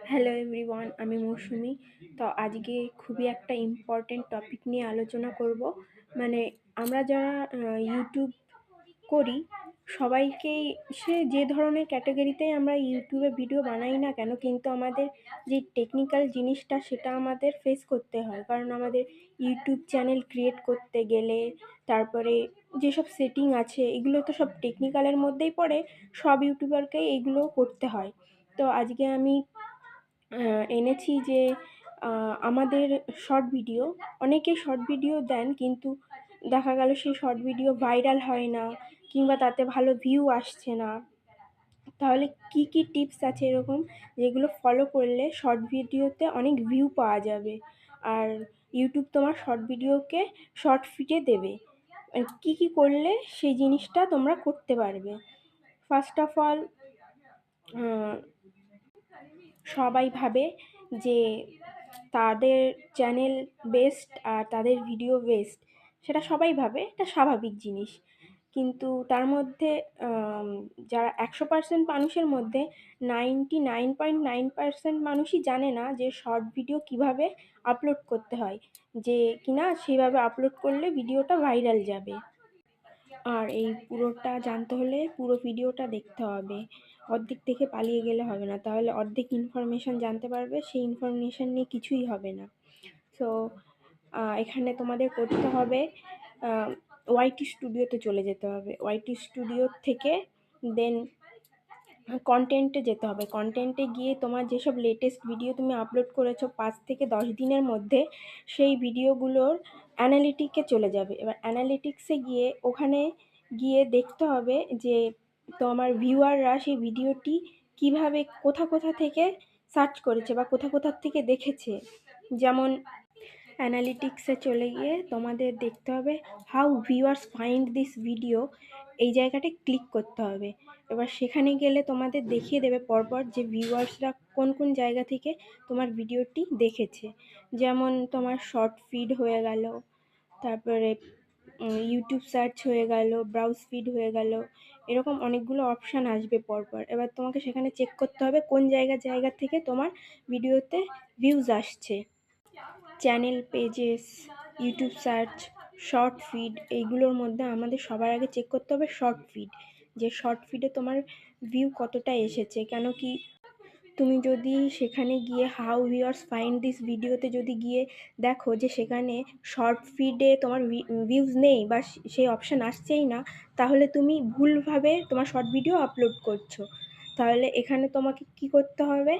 Hello everyone, আমি মৌসুমি। তো আজকে খুবই একটা ইম্পর্টেন্ট টপিক নিয়ে আলোচনা করব। মানে আমরা যারা ইউটিউব করি, সবাইকেই সে যে ধরনের ক্যাটাগরিতেই আমরা ইউটিউবে ভিডিও বানাই না কেন, কিন্তু আমাদের যে টেকনিক্যাল জিনিসটা সেটা আমাদের ফেস করতে হয়। কারণ আমাদের ইউটিউব চ্যানেল ক্রিয়েট করতে গেলে তারপরে যেসব সেটিং আছে এগুলো তো সব টেকনিক্যালের মধ্যেই পড়ে। সব ইউটিউবারকেই এগুলো করতে হয়। তো আজকে আমি এনেছি যে আমাদের শর্ট ভিডিও, অনেকেই শর্ট ভিডিও দেন, কিন্তু দেখা গেল সেই শর্ট ভিডিও ভাইরাল হয় না, কিংবা তাতে ভালো ভিউ আসছে না। তাহলে কি কি টিপস আছে এরকম, যেগুলো ফলো করলে শর্ট ভিডিওতে অনেক ভিউ পাওয়া যাবে, আর ইউটিউব তোমার শর্ট ভিডিওকে শর্ট ফিটে দেবে। কি কি করলে সেই জিনিসটা তোমরা করতে পারবে? ফার্স্ট অফ অল, সবাই ভাবে যে তাদের চ্যানেল বেস্ট আর তাদের ভিডিও বেস্ট, সেটা সবাই ভাবে, এটা স্বাভাবিক জিনিস। কিন্তু তার মধ্যে যারা 100% মানুষের মধ্যে 99.9% মানুষই জানে না যে শর্ট ভিডিও কিভাবে আপলোড করতে হয়, যে কিনা সেইভাবে আপলোড করলে ভিডিওটা ভাইরাল যাবে। আর এই পুরোটা জানতে হলে পুরো ভিডিওটা দেখতে হবে, অর্ধেক দেখে পালিয়ে গেলে হবে না, তাহলে অর্ধেক ইনফরমেশান জানতে পারবে, সেই ইনফরমেশান নিয়ে কিছুই হবে না। সো এখানে তোমাদের করতে হবে, ওয়াইটি স্টুডিওতে চলে যেতে হবে। ওয়াইটি স্টুডিও থেকে দেন কন্টেন্টে যেতে হবে। কন্টেন্টে গিয়ে তোমার যেসব লেটেস্ট ভিডিও তুমি আপলোড করেছো 5 থেকে 10 দিনের মধ্যে, সেই ভিডিওগুলোর অ্যানালিটিকে চলে যাবে। এবার অ্যানালিটিক্সে গিয়ে ওখানে গিয়ে দেখতে হবে যে তোমার ভিউয়াররা সেই ভিডিওটি কিভাবে কোথা কোথা থেকে সার্চ করেছে বা কোথা কোথা থেকে দেখেছে। যেমন অ্যানালিটিক্সে চলে গিয়ে তোমাদের দেখতে হবে how viewers find this video, এই জায়গাটায় ক্লিক করতে হবে। এবার সেখানে গেলে তোমাদের দেখিয়ে দেবে পরপর যে ভিউয়ার্সরা কোন কোন জায়গা থেকে তোমার ভিডিওটি দেখেছে। যেমন তোমার শর্ট ফিড হয়ে গেল, তারপরে ইউটিউব সার্চ হয়ে গেল, ব্রাউজ ফিড হয়ে গেল, এরকম অনেকগুলো অপশান আসবে পরপর। এবার তোমাকে সেখানে চেক করতে হবে কোন জায়গা থেকে তোমার ভিডিওতে ভিউজ আসছে। Channel, pages, YouTube search, short feed, এইগুলোর মধ্যে আমাদের সবার আগে চেক করতে হবে শর্ট ফিড, যে শর্ট ফিডে তোমার ভিউ কতটা এসেছে। কেন কি, তুমি যদি সেখানে গিয়ে হাউ ভিউয়ার্স ফাইন্ড দিস ভিডিওতে যদি গিয়ে দেখো যে সেখানে শর্ট ফিডে তোমার ভিউজ নেই বা সেই অপশান আসছেই না, তাহলে তুমি ভুলভাবে তোমার শর্ট ভিডিও আপলোড করছো। তাহলে এখানে তোমাকে কি করতে হবে,